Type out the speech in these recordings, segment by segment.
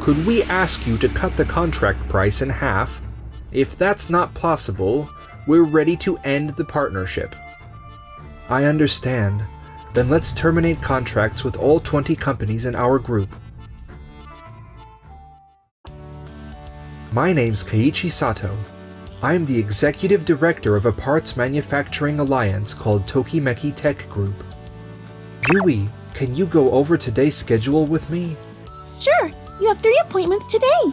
could we ask you to cut the contract price in half? If that's not possible, we're ready to end the partnership. I understand. Then let's terminate contracts with all 20 companies in our group. My name's Keiichi Sato. I'm the executive director of a parts manufacturing alliance called Tokimeki Tech Group. Yui, can you go over today's schedule with me? Sure, you have 3 appointments today.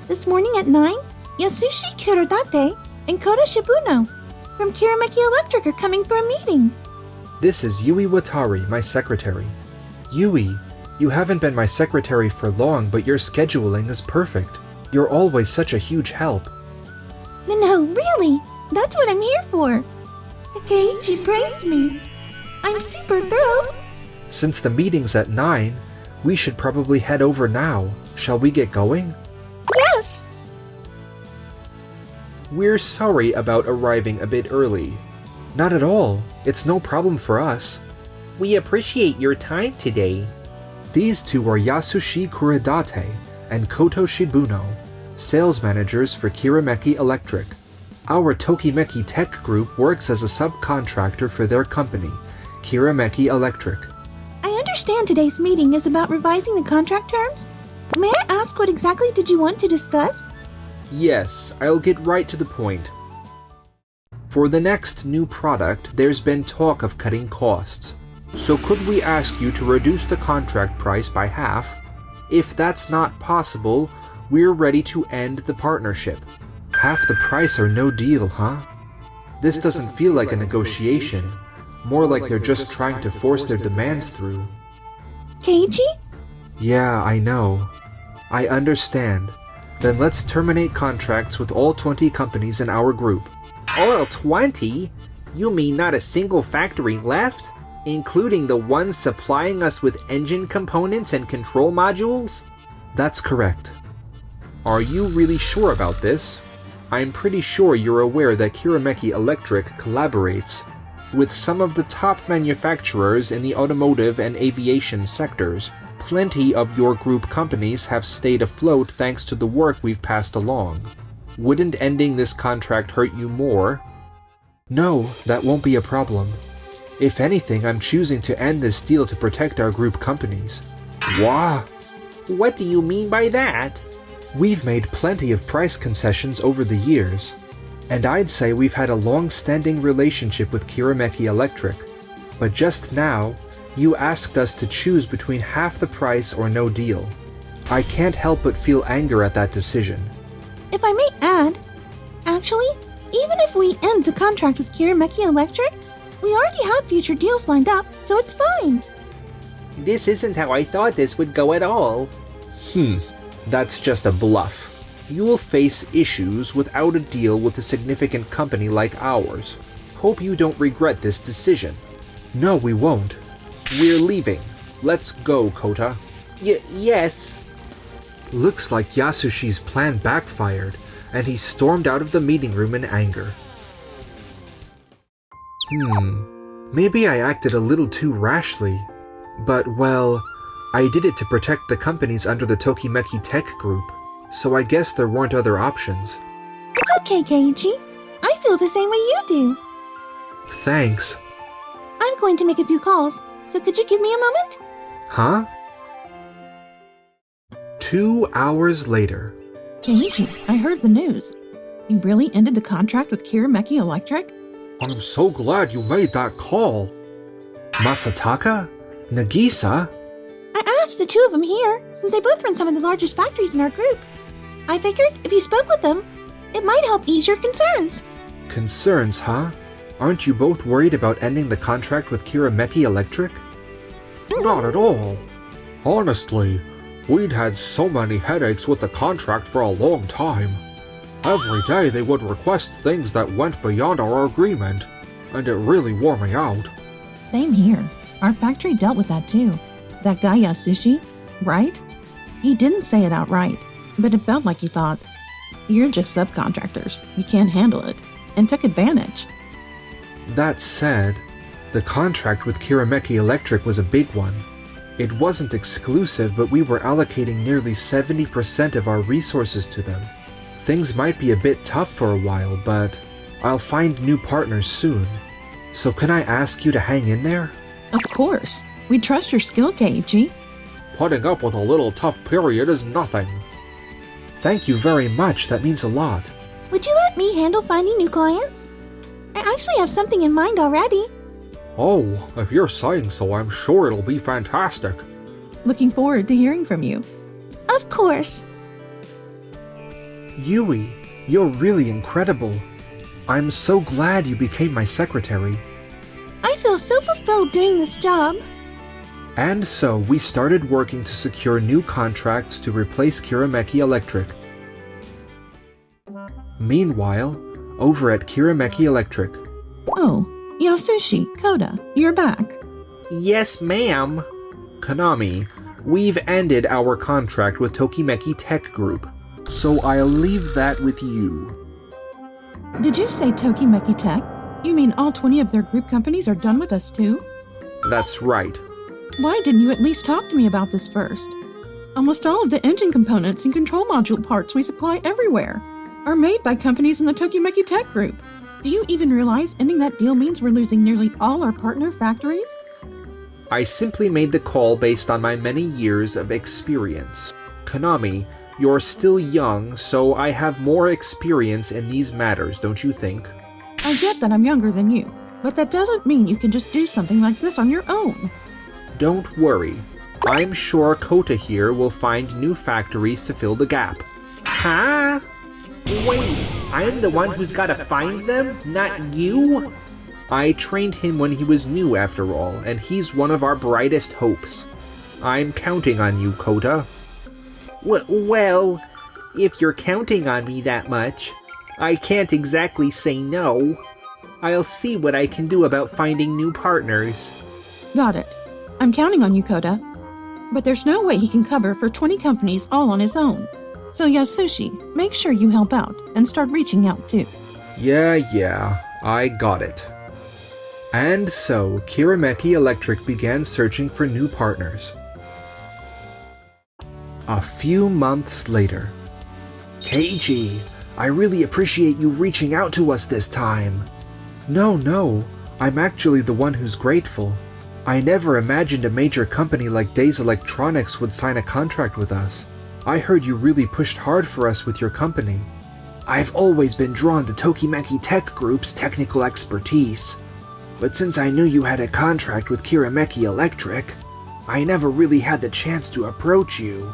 This morning at 9, Yasushi Kurodate and Kota Shibuno from Kirameki Electric are coming for a meeting. This is Yui Watari, my secretary. Yui, you haven't been my secretary for long, but your scheduling is perfect. You're always such a huge help. No, really, that's what I'm here for. Keiichi praised me. I'm super thrilled. Since the meeting's at 9, we should probably head over now. Shall we get going? Yes! We're sorry about arriving a bit early. Not at all. It's no problem for us. We appreciate your time today. These two are Yasushi Kurodate and Koto Shibuno, sales managers for Kirameki Electric. Our Tokimeki Tech Group works as a subcontractor for their company, Kirameki Electric. I understand today's meeting is about revising the contract terms. May I ask what exactly did you want to discuss? Yes, I'll get right to the point. For the next new product, there's been talk of cutting costs. So could we ask you to reduce the contract price by half? If that's not possible, we're ready to end the partnership. Half the price or no deal, huh? This doesn't feel like a negotiation. More like they're just trying to force their demands through. Keiichi? Yeah, I know. I understand. Then let's terminate contracts with all 20 companies in our group. All 20? You mean not a single factory left? Including the ones supplying us with engine components and control modules? That's correct. Are you really sure about this? I'm pretty sure you're aware that Kirameki Electric collaborates with some of the top manufacturers in the automotive and aviation sectors. Plenty of your group companies have stayed afloat thanks to the work we've passed along. Wouldn't ending this contract hurt you more? No, that won't be a problem. If anything, I'm choosing to end this deal to protect our group companies. Wah! What do you mean by that? We've made plenty of price concessions over the years, and I'd say we've had a long-standing relationship with Kirameki Electric. But just now, you asked us to choose between half the price or no deal. I can't help but feel anger at that decision. If I may add, actually, even if we end the contract with Kirameki Electric, we already have future deals lined up, so it's fine. This isn't how I thought this would go at all. That's just a bluff. You'll face issues without a deal with a significant company like ours. Hope you don't regret this decision. No, we won't. We're leaving. Let's go, Kota. Yes. Looks like Yasushi's plan backfired, and he stormed out of the meeting room in anger. Maybe I acted a little too rashly. But, well, I did it to protect the companies under the Tokimeki Tech Group, so I guess there weren't other options. It's okay, Keiichi. I feel the same way you do. Thanks. I'm going to make a few calls, so could you give me a moment? Huh? 2 hours later. Keiichi, I heard the news. You really ended the contract with Kirameki Electric? I'm so glad you made that call. Masataka? Nagisa? I asked the two of them here, since they both run some of the largest factories in our group. I figured if you spoke with them, it might help ease your concerns. Concerns, huh? Aren't you both worried about ending the contract with Kirameki Electric? Not at all. Honestly, we'd had so many headaches with the contract for a long time. Every day they would request things that went beyond our agreement, and it really wore me out. Same here. Our factory dealt with that too. That guy Yasushi, right? He didn't say it outright, but it felt like he thought, "You're just subcontractors, you can't handle it," and took advantage. That said, the contract with Kirameki Electric was a big one. It wasn't exclusive, but we were allocating nearly 70% of our resources to them. Things might be a bit tough for a while, but I'll find new partners soon. So can I ask you to hang in there? Of course. We trust your skill, Keiichi. Putting up with a little tough period is nothing. Thank you very much, that means a lot. Would you let me handle finding new clients? I actually have something in mind already. Oh, if you're saying so, I'm sure it'll be fantastic. Looking forward to hearing from you. Of course. Yui, you're really incredible. I'm so glad you became my secretary. I feel so fulfilled doing this job. And so we started working to secure new contracts to replace Kirameki Electric. Meanwhile, over at Kirameki Electric. Oh, Yasushi, Koda, you're back. Yes, ma'am. Konami, we've ended our contract with Tokimeki Tech Group, so I'll leave that with you. Did you say Tokimeki Tech? You mean all 20 of their group companies are done with us too? That's right. Why didn't you at least talk to me about this first? Almost all of the engine components and control module parts we supply everywhere are made by companies in the Tokimeki Tech Group. Do you even realize ending that deal means we're losing nearly all our partner factories? I simply made the call based on my many years of experience. Konami, you're still young, so I have more experience in these matters, don't you think? I get that I'm younger than you, but that doesn't mean you can just do something like this on your own. Don't worry. I'm sure Kota here will find new factories to fill the gap. Huh? Wait, I'm the one who's gotta find them, not you? I trained him when he was new after all, and he's one of our brightest hopes. I'm counting on you, Kota. Well, if you're counting on me that much, I can't exactly say no. I'll see what I can do about finding new partners. Got it. I'm counting on you, Koda. But there's no way he can cover for 20 companies all on his own. So Yasushi, make sure you help out and start reaching out too. Yeah, I got it. And so, Kirameki Electric began searching for new partners. A few months later. Keiji, I really appreciate you reaching out to us this time. No, I'm actually the one who's grateful. I never imagined a major company like Days Electronics would sign a contract with us. I heard you really pushed hard for us with your company. I've always been drawn to Tokimeki Tech Group's technical expertise. But since I knew you had a contract with Kirameki Electric, I never really had the chance to approach you.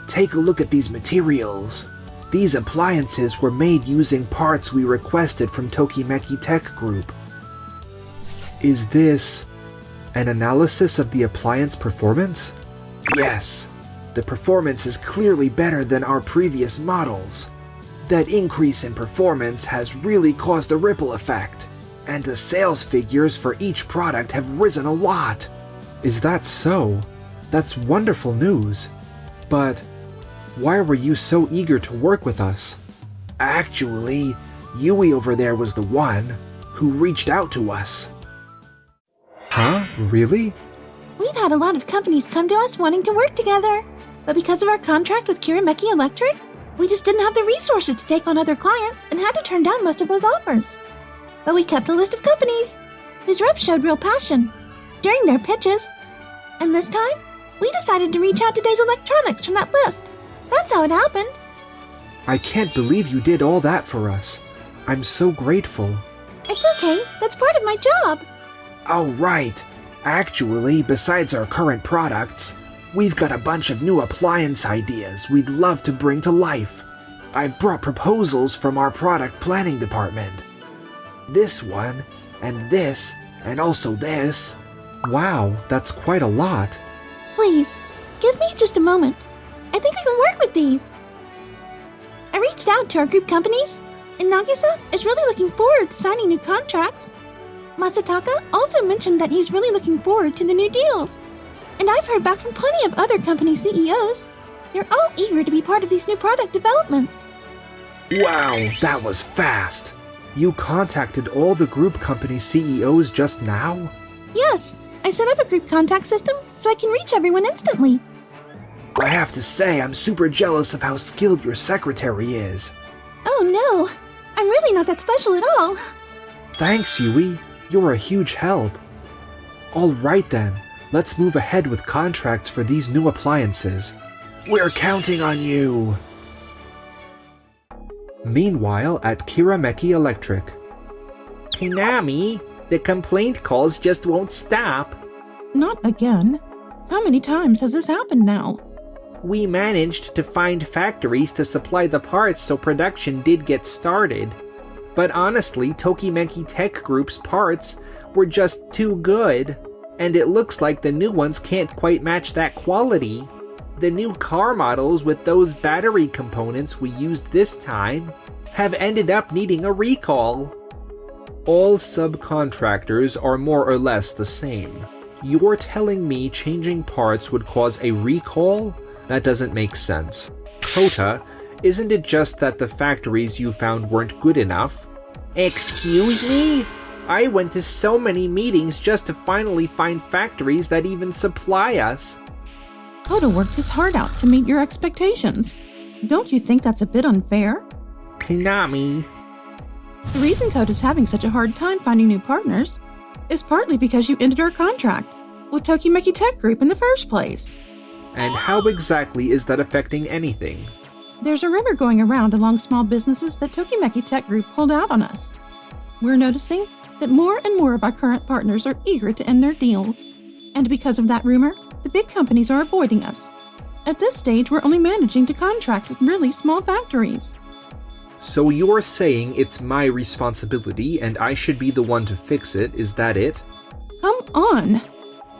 Take a look at these materials. These appliances were made using parts we requested from Tokimeki Tech Group. Is this an analysis of the appliance performance? Yes, the performance is clearly better than our previous models. That increase in performance has really caused a ripple effect, and the sales figures for each product have risen a lot. Is that so? That's wonderful news. But why were you so eager to work with us? Actually, Yui over there was the one who reached out to us. Huh? Really? We've had a lot of companies come to us wanting to work together. But because of our contract with Kirameki Electric, we just didn't have the resources to take on other clients and had to turn down most of those offers. But we kept a list of companies whose reps showed real passion during their pitches. And this time, we decided to reach out to Days Electronics from that list. That's how it happened. I can't believe you did all that for us. I'm so grateful. It's okay. That's part of my job. Oh, right. Actually, besides our current products, we've got a bunch of new appliance ideas we'd love to bring to life. I've brought proposals from our product planning department. This one, and this, and also this. Wow, that's quite a lot. Please, give me just a moment. I think we can work with these. I reached out to our group companies, and Nagisa is really looking forward to signing new contracts. Masataka also mentioned that he's really looking forward to the new deals. And I've heard back from plenty of other company CEOs. They're all eager to be part of these new product developments. Wow, that was fast. You contacted all the group company CEOs just now? Yes, I set up a group contact system so I can reach everyone instantly. I have to say, I'm super jealous of how skilled your secretary is. Oh no, I'm really not that special at all. Thanks, Yui. You're a huge help. All right then, let's move ahead with contracts for these new appliances. We're counting on you. Meanwhile, at Kirameki Electric. Konami, the complaint calls just won't stop. Not again. How many times has this happened now? We managed to find factories to supply the parts so production did get started. But honestly, Tokimeki Tech Group's parts were just too good. And it looks like the new ones can't quite match that quality. The new car models with those battery components we used this time have ended up needing a recall. All subcontractors are more or less the same. You're telling me changing parts would cause a recall? That doesn't make sense. Kota, isn't it just that the factories you found weren't good enough? Excuse me? I went to so many meetings just to finally find factories that even supply us. Kota worked his heart out to meet your expectations. Don't you think that's a bit unfair? Konami. The reason Kota's having such a hard time finding new partners is partly because you ended our contract with Tokimeki Tech Group in the first place. And how exactly is that affecting anything? There's a rumor going around among small businesses that Tokimeki Tech Group pulled out on us. We're noticing that more and more of our current partners are eager to end their deals. And because of that rumor, the big companies are avoiding us. At this stage, we're only managing to contract with really small factories. So you're saying it's my responsibility and I should be the one to fix it, is that it? Come on!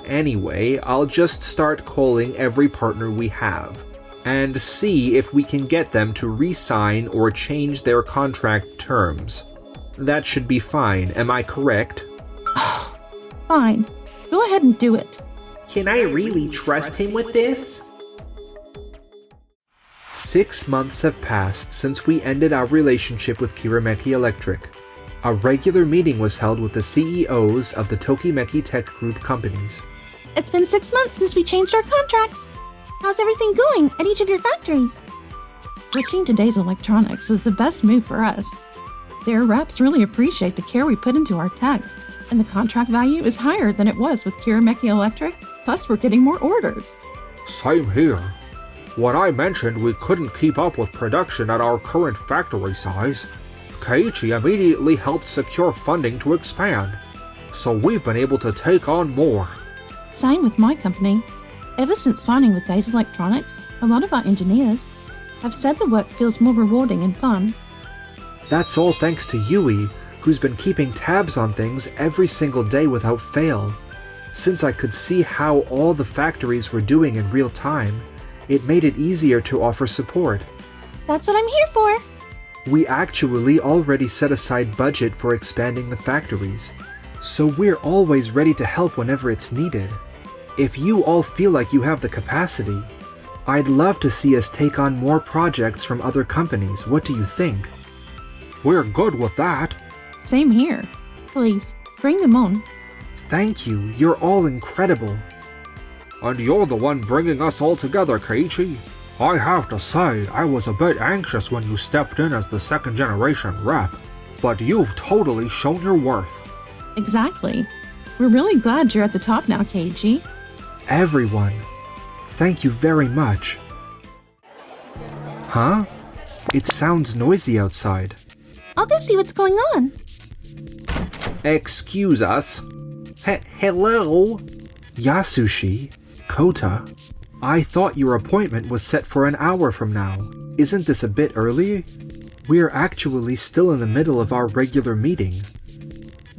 Anyway, I'll just start calling every partner we have, and see if we can get them to re-sign or change their contract terms. That should be fine, am I correct? Fine. Go ahead and do it. Can I really trust him with this? 6 months have passed since we ended our relationship with Kirameki Electric. A regular meeting was held with the CEOs of the Tokimeki Tech Group companies. It's been 6 months since we changed our contracts. How's everything going at each of your factories? Switching to Days Electronics was the best move for us. Their reps really appreciate the care we put into our tech, and the contract value is higher than it was with Kirameki Electric, plus we're getting more orders. Same here. When I mentioned we couldn't keep up with production at our current factory size, Keiichi immediately helped secure funding to expand, so we've been able to take on more. Same with my company. Ever since signing with Days Electronics, a lot of our engineers have said the work feels more rewarding and fun. That's all thanks to Yui, who's been keeping tabs on things every single day without fail. Since I could see how all the factories were doing in real time, it made it easier to offer support. That's what I'm here for. We actually already set aside budget for expanding the factories, so we're always ready to help whenever it's needed. If you all feel like you have the capacity, I'd love to see us take on more projects from other companies. What do you think? We're good with that. Same here. Please, bring them on. Thank you, you're all incredible. And you're the one bringing us all together, Keiichi. I have to say, I was a bit anxious when you stepped in as the second generation rep, but you've totally shown your worth. Exactly. We're really glad you're at the top now, Keiichi. Everyone, thank you very much. Huh? It sounds noisy outside. I'll go see what's going on. Excuse us. Hello? Yasushi, Kota, I thought your appointment was set for an hour from now. Isn't this a bit early? We're actually still in the middle of our regular meeting.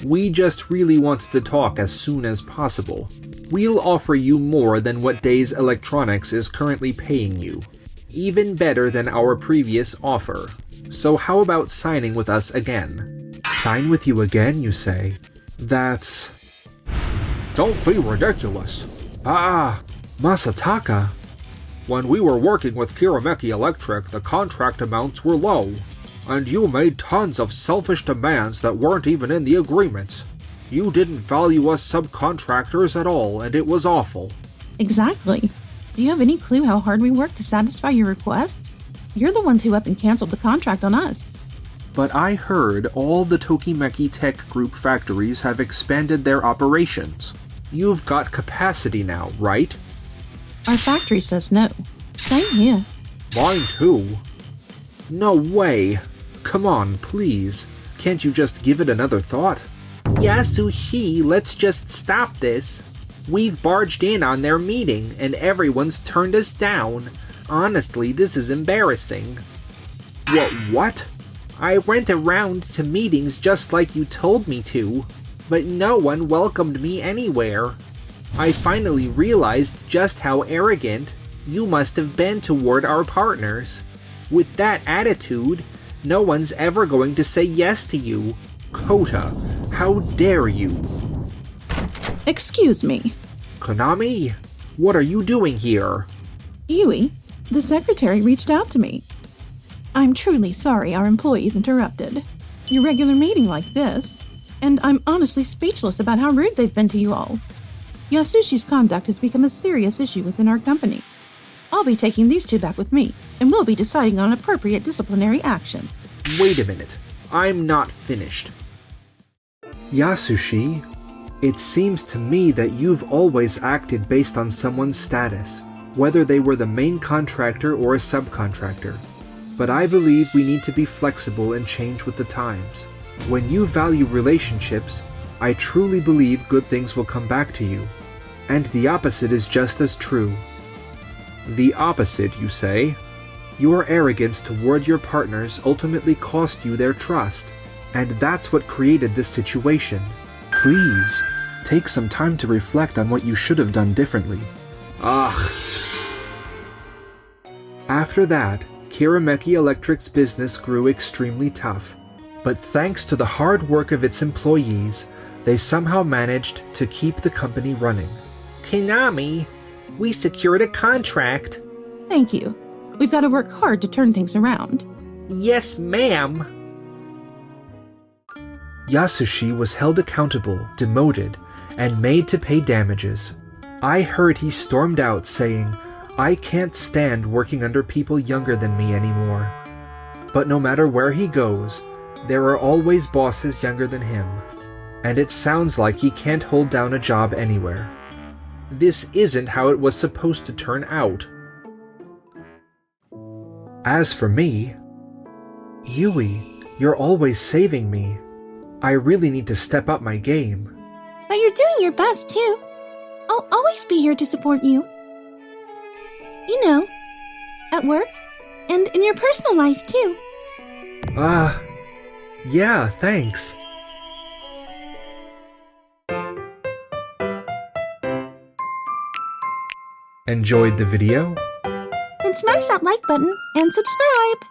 We just really wanted to talk as soon as possible. We'll offer you more than what Days Electronics is currently paying you. Even better than our previous offer. So how about signing with us again? Sign with you again, you say? That's... Don't be ridiculous. Masataka. When we were working with Kirameki Electric, the contract amounts were low, and you made tons of selfish demands that weren't even in the agreements. You didn't value us subcontractors at all, and it was awful. Exactly. Do you have any clue how hard we work to satisfy your requests? You're the ones who up and canceled the contract on us. But I heard all the Tokimeki Tech Group factories have expanded their operations. You've got capacity now, right? Our factory says no. Same here. Mine too. No way. Come on, please. Can't you just give it another thought? Yasushi, let's just stop this. We've barged in on their meeting, and everyone's turned us down. Honestly, this is embarrassing. What? I went around to meetings just like you told me to, but no one welcomed me anywhere. I finally realized just how arrogant you must have been toward our partners. With that attitude, no one's ever going to say yes to you. Kota, how dare you? Excuse me. Konami, what are you doing here? Yui, the secretary reached out to me. I'm truly sorry our employees interrupted your regular meeting like this, and I'm honestly speechless about how rude they've been to you all. Yasushi's conduct has become a serious issue within our company. I'll be taking these two back with me, and we'll be deciding on appropriate disciplinary action. Wait a minute. I'm not finished. Yasushi, it seems to me that you've always acted based on someone's status, whether they were the main contractor or a subcontractor. But I believe we need to be flexible and change with the times. When you value relationships, I truly believe good things will come back to you. And the opposite is just as true. The opposite, you say? Your arrogance toward your partners ultimately cost you their trust, and that's what created this situation. Please, take some time to reflect on what you should have done differently. Ugh. After that, Kirameki Electric's business grew extremely tough, but thanks to the hard work of its employees, they somehow managed to keep the company running. Konami, we secured a contract. Thank you. We've got to work hard to turn things around. Yes, ma'am. Yasushi was held accountable, demoted, and made to pay damages. I heard he stormed out saying, "I can't stand working under people younger than me anymore." But no matter where he goes, there are always bosses younger than him, and it sounds like he can't hold down a job anywhere. This isn't how it was supposed to turn out. As for me, Yui, you're always saving me. I really need to step up my game. But you're doing your best, too. I'll always be here to support you. You know, at work, and in your personal life, too. Yeah, thanks. Enjoyed the video? Then smash that like button and subscribe.